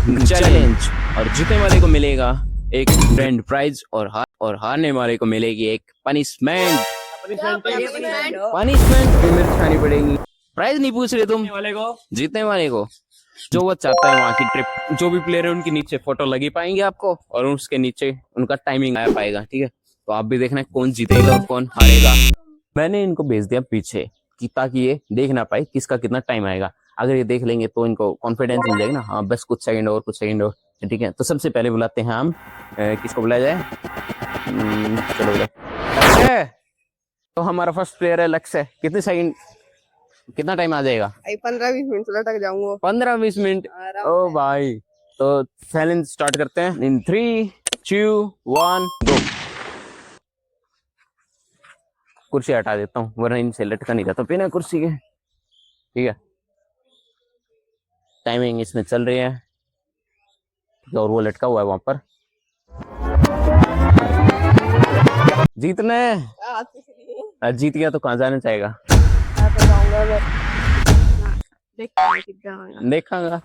Challenge. और जीतने वाले को मिलेगा एक ग्रैंड प्राइज और हारने वाले को मिलेगी एक पनिशमेंट। पनिशमेंट की मिर्च खानी पड़ेगी। प्राइज नहीं पूछ रहे तुम वाले को, जीतने वाले को जो वो चाहता है वहाँ की ट्रिप, जो भी प्लेयर है उनके नीचे फोटो लगी पाएंगे आपको और उसके नीचे उनका टाइमिंग आया पाएगा। ठीक है, तो आप भी देखना कौन जीतेगा और कौन हारेगा। मैंने इनको भेज दिया पीछे कि ताकि ये देख ना पाए किसका कितना टाइम आएगा। अगर ये देख लेंगे तो इनको कॉन्फिडेंस मिल जाएगा ना, हाँ बस कुछ सेकंड और कुछ सेकंड और। ठीक है, तो सबसे पहले बुलाते हैं हम किसको बुलाया जाए। चलो बुला। तो हमारा फर्स्ट प्लेयर है लक्ष्य। कितने सेकंड, कितना टाइम आ जाएगा? 15-20 मिनट लटक जाऊंगा। 15-20 मिनट। ओ भाई, तो चैलेंज स्टार्ट करते हैं इन 3, 2, 1 गो। कुर्सी हटा देता हूँ वरना इनसे लटका नहीं जाता बिना कुर्सी के। ठीक है, टाइमिंग इसमें चल रही है और वो लटका हुआ है वहां पर। जीतने जीत गया तो कहाँ जाना चाहेगा? देखांगा।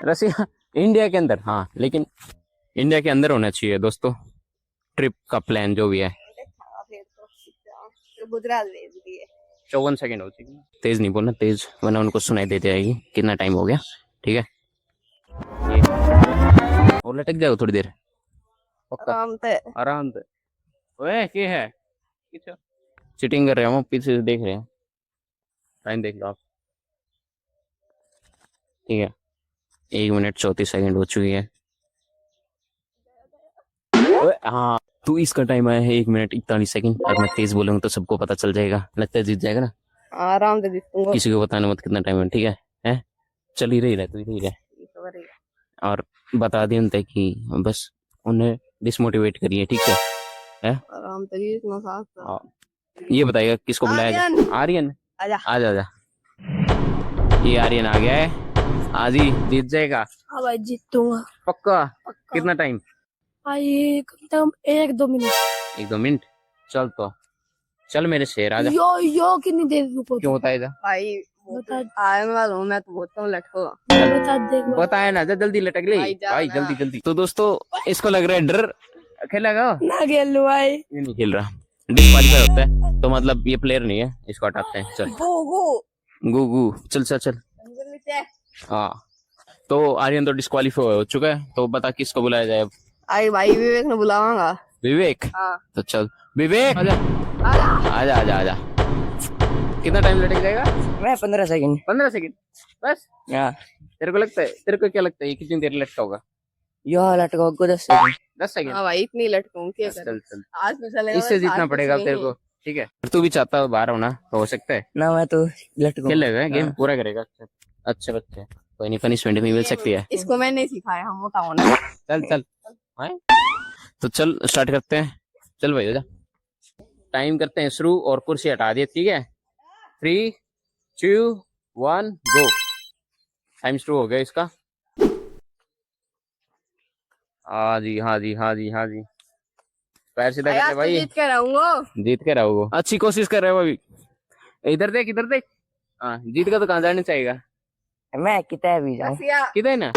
रसिया इंडिया के अंदर, हाँ लेकिन इंडिया के अंदर होना चाहिए दोस्तों ट्रिप का प्लान जो भी है। गुजरात 54 सेकंड हो चुकी है। तेज नहीं बोलना, तेज वरना उनको सुनाई दे जाएगी कितना टाइम हो गया। ठीक है, ये और लटक जाओ थोड़ी देर आराम से। ओए क्या है, चीटिंग कर रहे हो, पीछे से देख रहे हैं। टाइम देख लो आप। ठीक है, 1 मिनट 34 सेकंड हो चुकी है। हाँ, तो इसका टाइम आया है 1 मिनट 41 सेकंड। अगर मैं तेज बोलूंगा तो सबको पता चल जाएगा, लगता है जीत जाएगा ना। आराम से जीतूंगा, किसी को बताना मत कितना टाइम है। ठीक है, चल ही रही रहे, तू ही रहे और बता दिया उनसे कि बस उन्हें डिसमोटिवेट करिए। ठीक है, आराम से जीतना साथ। ये बताइएगा किसको बुलाया जाए। आर्यन आजा आजा आजा। ये आर्यन आ गया है, आज ही जीत जाएगा। हाँ भाई जीतूंगा पक्का? कितना टाइम? भाई कम से कम 1-2 मिनट। 1-2 मिनट। चल तो चल मेरे शेर आजा। यो कितनी देर रुको? क्यों बताएगा भाई, बता आने वाला हूँ मैं तो बहुत लटको। बता देख बताया ना, जल्दी लटक ले भाई जल्दी जल्दी। तो दोस्तों इसको लग रहा है डर, खेलेगा ना खेलू भाई। ये नहीं खेल रहा, डिस्क्वालीफाई होता है तो मतलब ये प्लेयर नहीं है, इसको हटाते हैं। चल गु गु चल चल चल। हाँ, तो आर्यन तो डिस्क्वालीफाई हो चुका है, तो बता किसको बुलाया जाए अब। आई भाई विवेक ने बुलावांगा। विवेक? हाँ। तो चल विवेक आजा आजा आजा आजा। कितना टाइम लटक जाएगा? मैं 15 सेकंड। 15 सेकंड बस? तेरे को लगता है, तेरे को क्या लगता है ये कितनी देर लटका होगा? यो लटको 10 सेकंड। 10 सेकंड? हाँ भाई इतनी लटकूं क्या चल चल, आज में चलेगा, इससे जीतना पड़ेगा तेरे को। ठीक है, तू भी चाहता है बाहर होना तो हो सकता है ना, मैं तो लटको खेलेगा गेम पूरा करेगा। अच्छा बच्चे, कोई नहीं, पनिशमेंट भी मिल सकती है। इसको मैंने सिखाया, हम मोटा होना। चल चल तो चल स्टार्ट करते हैं। चल भाई हो जा, टाइम करते हैं शुरू और कुर्सी हटा दिए। ठीक है, 3, 2, 1 गो। टाइम शुरू हो गया इसका। हाँ जी हाँ जी हाँ जी हाँ जी, पैर सीधा करते भाई। जीत के रहूंगा, जीत के रहोगे, अच्छी कोशिश कर रहे हो अभी। इधर देख इधर देख। हाँ, जीत का तो कहाँ जाने चाहिएगा। मैं कितना भी जाऊं किधर ना।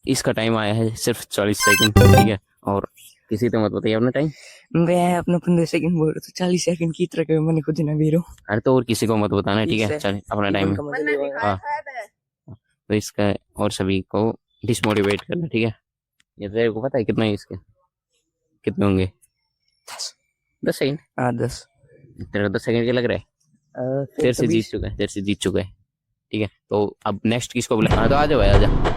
इसका टाइम आया है सिर्फ 40 सेकंड। ठीक है, और किसी तो मत बताइए अपना टाइम। मैं अपना 15 सेकंड बोल रहा था, 40 सेकंड की तरह के मैंने खुद ना बीरो। अरे तो और किसी को मत बताना। ठीक है, चल अपना टाइम। हाँ, तो इसका और सभी को डिसमोटिवेट करना। ठीक है, ये तेरे को पता है कितना है इसके, कितने होंगे? 10 सेकंड। हाँ 10। तेरे को 10 सेकंड के लग रहा है? तेरे से जीत चुका है, तेरे से जीत चुका है। ठीक है, तो अब नेक्स्ट किसको बुला? हाँ तो आ जाओ भाई, आ जा।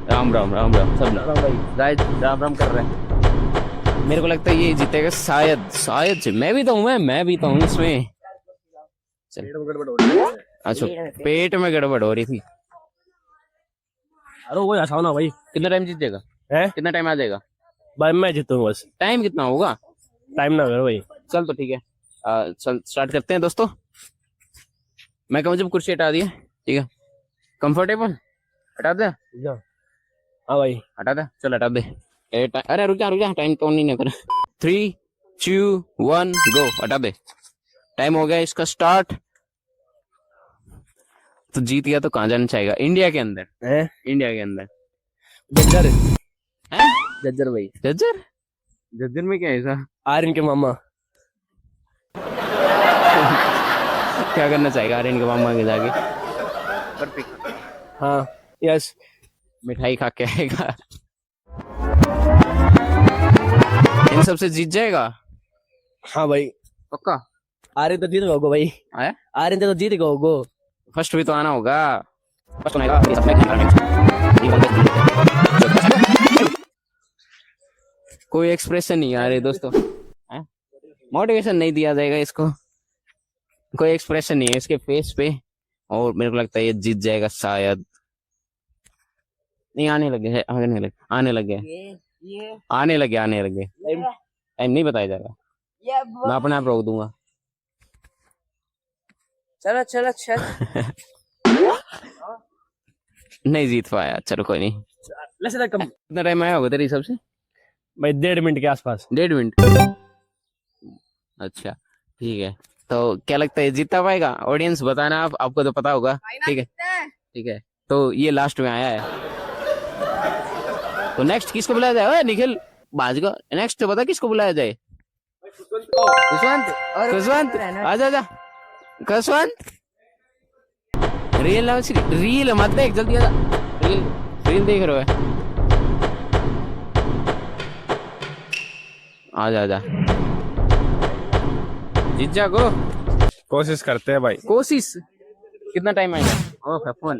राम राम राम राम सब राम भाई, राम राम कर रहे हैं। मेरे को लगता है ये जीतेगा शायद, शायद से। मैं भी तो हूँ, मैं भी तो हूँ इसमें। अच्छा, पेट में गड़बड़ हो रही थी। अरे वो आसान ना भाई। कितना टाइम जीत जाएगा? कितना टाइम आ जाएगा भाई? मैं जीतूंगा बस। टाइम कितना होगा? टाइम ना करो भाई। चल तो ठीक है, चल स्टार्ट करते हैं दोस्तों। मैं कहूँ जब कुर्सी हटा दिए। ठीक है, कंफर्टेबल हटा दे। हाँ भाई हटा दे, चल हटा दे। अरे रुक जा, टाइम तो नहीं कर। 3, 2 1 गो। हटा दे, टाइम हो गया इसका स्टार्ट। तो जीत गया तो कहाँ जाना चाहेगा? इंडिया के अंदर, हैं? इंडिया के अंदर। जज्जर हैं? जज्जर भाई, जज्जर? जज्जर में क्या है ऐसा? आर्यन के मामा। क्या करना चाहेगा आर्यन के मामा के जाके? हाँ, यस। मिठाई खा के आएगा। इन सबसे जीत जाएगा हाँ भाई, पक्का? आर्यन तो जीत गया होगा भाई। आया? आर्यन तो जीत गया होगा। फर्स्ट भी तो आना होगा। फर्स्ट आएगा। ये सब मैं नहीं करना। कोई एक्सप्रेशन नहीं आ रहे दोस्तों। मोटिवेशन नहीं दिया जाएगा इसको, कोई एक्सप्रेशन नहीं है इसके फेस पे। और मेरे को लगता है ये जीत जाएगा शायद। नहीं, आने लगे है, आने लगे, आने लगे, आने लगे, आने लगे। टाइम नहीं बताया जाएगा, मैं अपने आप रोक दूंगा। चलो चलो चल। नहीं जीत पाया, चलो कोई नहीं। वैसे कम कितना टाइम आया होगा तेरे हिसाब से? भाई, 1.5 मिनट के आसपास। 1.5 मिनट। अच्छा ठीक है, तो क्या लगता है जीता पाएगा? ऑडियंस बताना, आप, आपको तो पता होगा। ठीक है, ठीक है, तो ये लास्ट में आया है। तो नेक्स्ट किसको बुलाया जाए? ओए निखिल बाज को नेक्स्ट तो पता किसको बुलाया जाए? खुशवंत, खुशवंत आजा, आजा खुशवंत। रील रील मत देख, जल्दी आजा। रील रील देख रहे हो? आजा आजा, जीत जा गो। कोशिश करते हैं भाई। कोशिश? कितना टाइम आएगा? ओह फोन,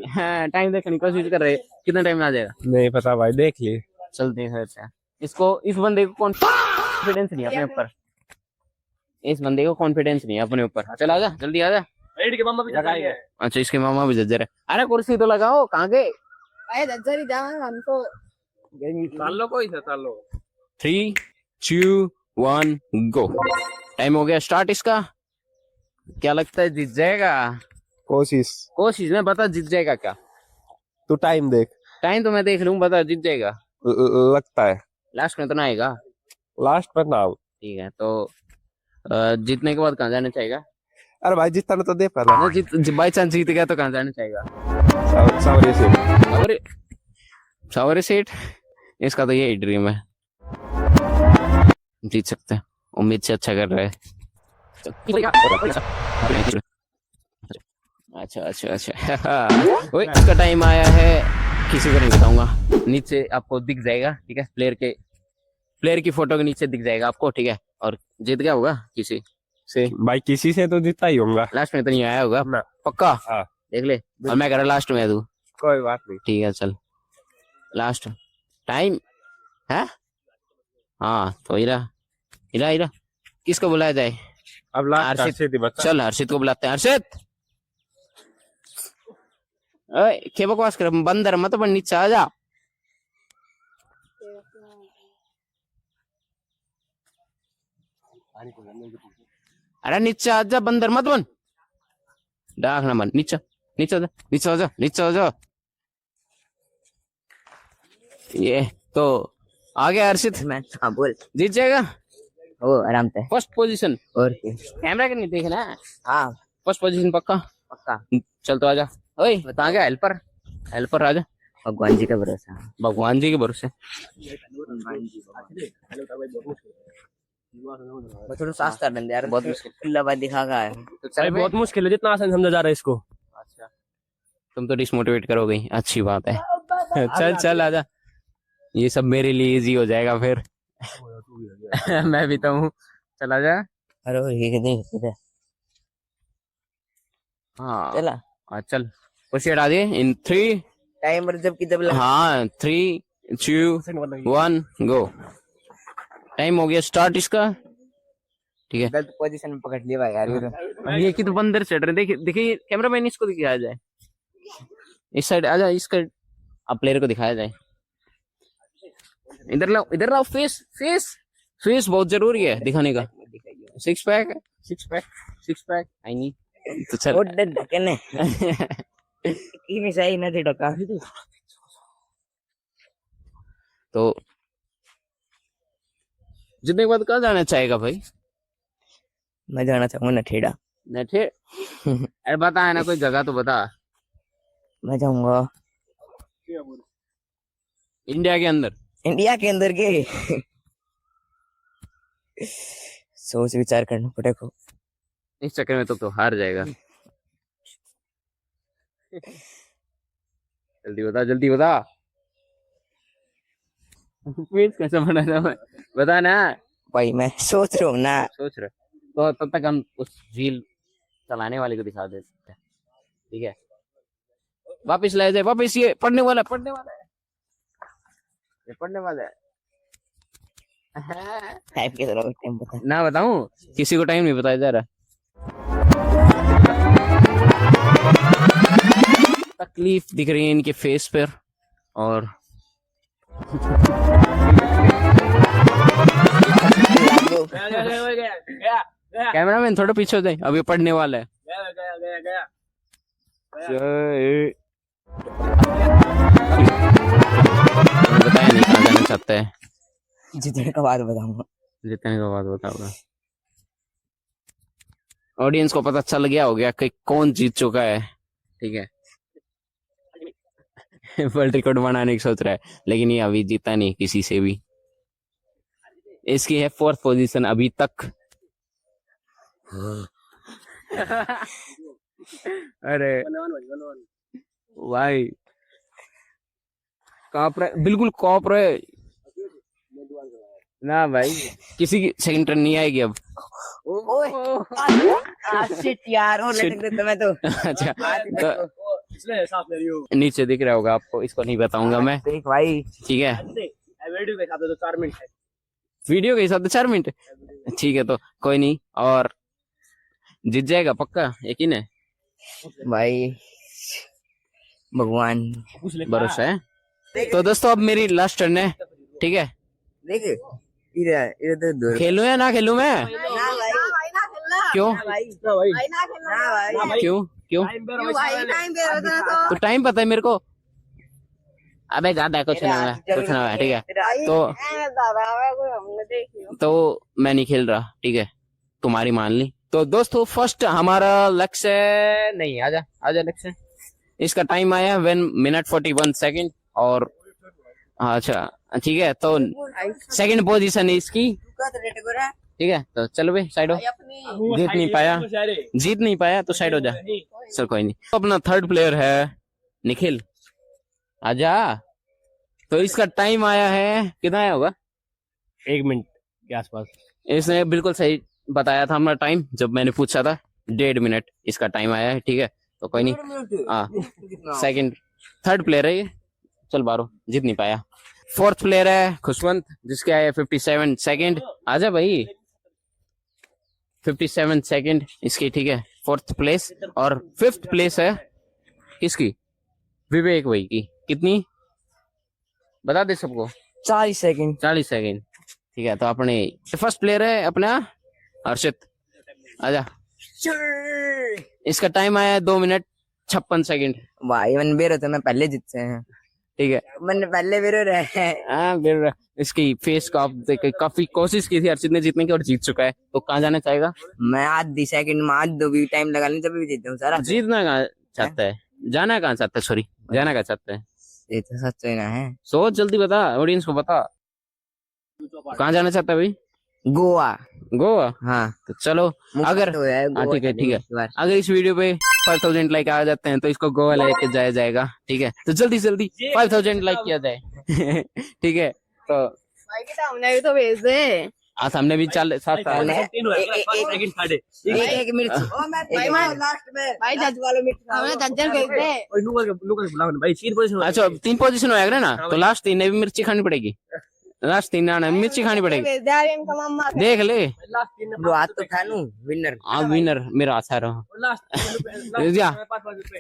टाइम देखने की कोशिश कर रहे हैं, कितना टाइम आ जाएगा? नहीं पता भाई, देख लिए। चल देख रहे हैं। इसको, इस बंदे को कॉन्फिडेंस नहीं है अपने ऊपर, इस बंदे को कॉन्फिडेंस नहीं है अपने ऊपर। चल आजा, जल्दी आजा। के मामा भी लगाएंगे। अच्छा, इसके मामा भी जज्जर है। अरे कुर्सी तो लगाओ, कहाँ गए? जज्जर ही जाओ हमको। सालो कोई था सालो। 3 2 1 गो। टाइम हो गया स्टार्ट इसका। क्या लगता है जीत जाएगा? कोशिश। कोशिश में बता, जीत जाएगा क्या? तू टाइम देख। टाइम तो मैं देख लूँ, बता जीत जाएगा। लगता है लास्ट में तो ना आएगा। लास्ट पर ना। ठीक है, तो जीतने के बाद कहाँ जाना चाहेगा? अरे भाई जितना तो दे पहला। ना जीत, बाई चांस जीत गया तो कहाँ जाना चाहेगा? सावरे से। सावरे, सावरे सेठ, इसका तो यही ड्रीम है। जीत सकते हैं, उम्मीद से अच्छा कर रहे हैं। अच्छा अच्छा अच्छा। ओए, इसका टाइम आया है, किसी को नहीं बताऊंगा। नीचे आपको दिख जाएगा, ठीक है, प्लेयर की फोटो के नीचे दिख जाएगा आपको, ठीक है। और जीत गया होगा किसी से। भाई किसी से तो जीता ही होगा। लास्ट में तो नहीं आया होगा ना। पक्का? हाँ। देख ले, और मैं कह रहा लास्ट में है तू। कोई बात नहीं। ठीक है, चल लास्ट टाइम है। हाँ तो इरा इरा इरा, किसको बुलाया जाए? अब लास्ट हर्षित। ही बता। चल हर्षित को बुलाते हैं। हर्षित, ओए क्या बकवास कर, बंदर मत बन, नीचे आ जा। अरे नीचे आ जा, बंदर मत बन, डाक ना बन। नीचे नीचे आ जा, नीचे आ जा, नीचे आ जा। ये तो आ गया हर्षित। मैं हाँ बोल। जीत जाएगा ओ आराम से। First position. और क्या? कैमरा के नहीं देखना है। हाँ फर्स्ट पोजीशन पक्का? पक्का। चल तो आजा। ओए बता गया, हेल्पर, हेल्पर आजा। भगवान जी का भरोसा। भगवान जी के भरोसे। थोड़ा सास कर देंगे यार, बहुत मुश्किल खुल्लाबाद दिखा गया है। तो भाई चल बहुत मुश्किल है, जितना आसान समझा जा रहा है इसको। अच्छा, तुम तो डिसमोटिवेट करोगे, अच्छी बात है। चल चल आजा, ये सब मेरे लिए इजी हो जाएगा फिर। मैं भी तो हूँ, चल आजा। अरे ये देख हाँ चला चल, कुछ हटा दिए इन 3। टाइमर जब की जब लगा। हाँ 3 2 1 गो। टाइम हो गया स्टार्ट इसका, ठीक है। गलत पोजीशन में पकड़ लिया भाई यार ये तो। ये कि तो बंदर चढ़ रहे, देखिए देखिए कैमरा मैन, इसको दिखाया जाए, इस साइड आ जा, इसका अब प्लेयर को दिखाया जाए। इधर लाओ, इधर लाओ, फेस फेस फेस बहुत जरूरी है दिखाने का। 6 पैक, 6 पैक, 6 पैक आई नहीं तो चल। और ढकने की में सही नहीं ढका। तो जीतने के बाद कहाँ जाना चाहेगा भाई? मैं जाना चाहूंगा नठेड़ा। नठे अरे बता, है ना कोई जगह तो बता। मैं जाऊंगा इंडिया के अंदर। इंडिया के अंदर के सोच विचार करना पड़ेगा। इस चक्कर में तो हार जाएगा। जल्दी बता, जल्दी बता। क्विज कैसे बनाना है बता ना। भाई मैं सोच रहा हूँ ना। सोच रहे तो तब तक हम उस व्हील चलाने वाले को दिखा देते हैं, ठीक है? वापिस ले जाए, वापिस। ये पढ़ने वाला है, पढ़ने वाला है, ये पढ़ने वाला है। टाइप के तरह टाइम बता। ना बताऊं, किसी को टाइम नहीं बताया जा रहा। तकलीफ दिख रही है इनके फेस पर। और कैमरामैन थोड़ा पीछे हो जाए, अभी पढ़ने वाला है। बताया नहीं कहाँ जाना चाहता है। जीतने का बाद बताऊंगा। जीतने के बाद बताऊंगा। ऑडियंस को पता चल गया हो गया कि कौन जीत चुका है, ठीक है? वर्ल्ड रिकॉर्ड बनाने की सोच रहा है, लेकिन ये अभी जीता नहीं किसी से भी। इसकी है 4th पोजीशन अभी तक। अरे भाई कॉप रहे, बिल्कुल कॉप रहे ना भाई। किसी की सेकंड टर्न नहीं आएगी अब। ओए शिट यार, और Shit. लटक मैं तो। अच्छा तो साफ ले रही हूँ। नीचे दिख रहा होगा आपको, इसको नहीं बताऊंगा मैं, देख भाई, ठीक है? वीडियो के हिसाब से तो 4 मिनट है। वीडियो के हिसाब से 4 मिनट, ठीक है? तो कोई नहीं, और जीत जाएगा पक्का, यकीन है? भाई भगवान भरोसा है। तो दोस्तों अब मेरी लास्ट टर्न है, ठीक है? देख इधर इधर दूर। खेलूं या ना खेलूं मैं? ना भाई, क्यों ना भाई, ना भाई, ना भाई। क्यों क्यों? टाइम दे रहा था तो टाइम पता है मेरे को। अबे ज्यादा कुछ ना हुआ, कुछ ना हुआ, ठीक है? तो मैं नहीं खेल रहा, ठीक है? तुम्हारी मान ली। तो दोस्तों फर्स्ट हमारा लक्ष्य नहीं, आजा आजा लक्ष्य। इसका टाइम आया 1 मिनट 41 सेकंड। और अच्छा ठीक है, तो सेकंड पोजीशन है इसकी, ठीक है? तो चलो भाई साइड हो। जीत नहीं पाया, जीत नहीं पाया तो साइड हो जा। चल कोई नहीं। तो अपना थर्ड प्लेयर है निखिल, आजा। तो इसका टाइम आया है, कितना आया होगा? 1 मिनट के आसपास। इसने बिल्कुल सही बताया था हमारा टाइम, जब मैंने पूछा था 1.5 मिनट इसका टाइम आया है, ठीक है? तो कोई नहीं। हाँ सेकंड, थर्ड प्लेयर है ये। चल बारो, जीत नहीं पाया। फोर्थ प्लेयर है खुशवंत, जिसके आया 57 सेकंड। आजा भाई, 57 सेकंड इसकी, ठीक है? Fourth place. और फिफ्थ प्लेस है किसकी? विवेक भाई की। कितनी बता दे सबको? 40 सेकंड। 40 सेकंड, ठीक है? तो अपने फर्स्ट प्लेयर है अपना हर्षित, आजा। इसका टाइम आया 2 मिनट 56 सेकंड। भाई मैंने बेरो तो मैं पहले जीत से हैं, ठीक है? मैंने पहले बेरो रहे। हाँ फिर इसकी फेस का आप देख, काफी कोशिश की थी हर्षित ने जीतने की और जीत चुका है। तो कहाँ जाना चाहेगा? मैं आधी सेकंड में आध दो भी टाइम लगा लें तभी भी जीतता हूँ सारा। जीतना कहाँ चाहता है, जाना कहाँ चाहता है, सॉरी जाना कहाँ चाहता है? ये तो सच है ना है। सोच, जल्दी बता, ऑडियंस को बता। कहाँ जाना चाहता है भाई? गोवा। गोवा? हाँ तो चलो, अगर तो है हाँ ठीक है, ठीक है, इस बार। अगर इस वीडियो पे 5000 लाइक आ जाते हैं तो इसको गोवा लेके जाया जाएगा, ठीक है? तो जल्दी जल्दी 5000 लाइक किया जाए। ठीक है? तो हमने भी तो भेज दे। आज हमने भी 7 साल एक मिर्च। भाई जज वालों में हमने जज्जर भेज दे। अच्छा 3 पोजीशन हो गया ना, तो लास्ट 3 ने भी मिर्ची खानी पड़ेगी। लास्ट 3 ना मिर्ची खानी पड़ेगी, भेज दे यार इनका मम्मा। देख ले। ब्रो हाथ तो ठानू विनर। हाँ विनर मेरा आशा रहा।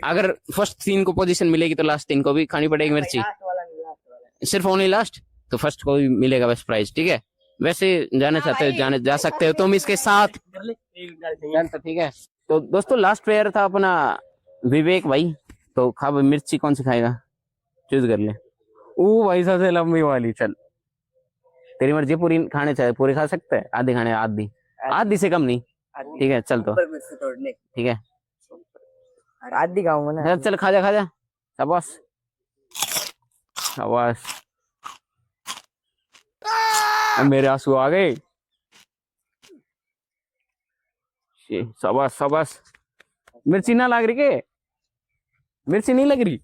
अगर फर्स्ट 3 को पोजीशन मिलेगी तो लास्ट 3 को भी खानी पड़ेगी मिर्ची। सिर्फ ओनली लास्ट, तो फर्स्ट को भी मिलेगा बेस्ट प्राइज, ठीक है? वैसे जाना चाहते हो जाने जा सकते हो तुम इसके साथ, ठीक है? तो दोस्तों लास्ट प्लेयर था अपना विवेक भाई। तो खा भाई, मिर्ची कौन सी खाएगा? चूज कर ले। ओ भाई सबसे लंबी वाली, चल तेरी मर्जी, पूरी खाने चाहे पूरी खा सकते हैं, आधी खाने आधी, आधी से कम नहीं। ठीक है चल, तो तोड़ने ठीक है आधी खाऊंगा ना। चल चल, खा जा खा जा, शाबाश शाबाश। अब मेरे आंसू आ गए। शाबाश शाबाश। मिर्ची ना लग रही के? मिर्ची नहीं लग रही?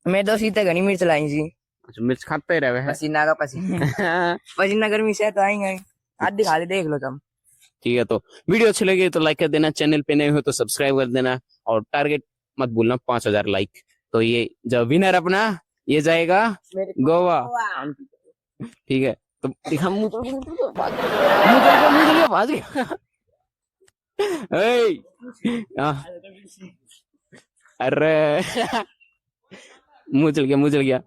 मैं तो सीते घनी मिर्च लाई सी। अच्छा, मिर्च खाते रहे है। पसीना का पसीना पसीना गर्मी से तो आएंगे। आधी खा ले, देख लो तुम। ठीक है, तो वीडियो अच्छी लगी तो लाइक कर देना, चैनल पे नए हो तो सब्सक्राइब कर देना, और टारगेट मत भूलना 5000 लाइक। तो ये जो विनर अपना ये जाएगा गोवा। ठीक है, तो दिखा मुंह तो, भाग गया। अरे मुंह चल गया, मुंह चल गया।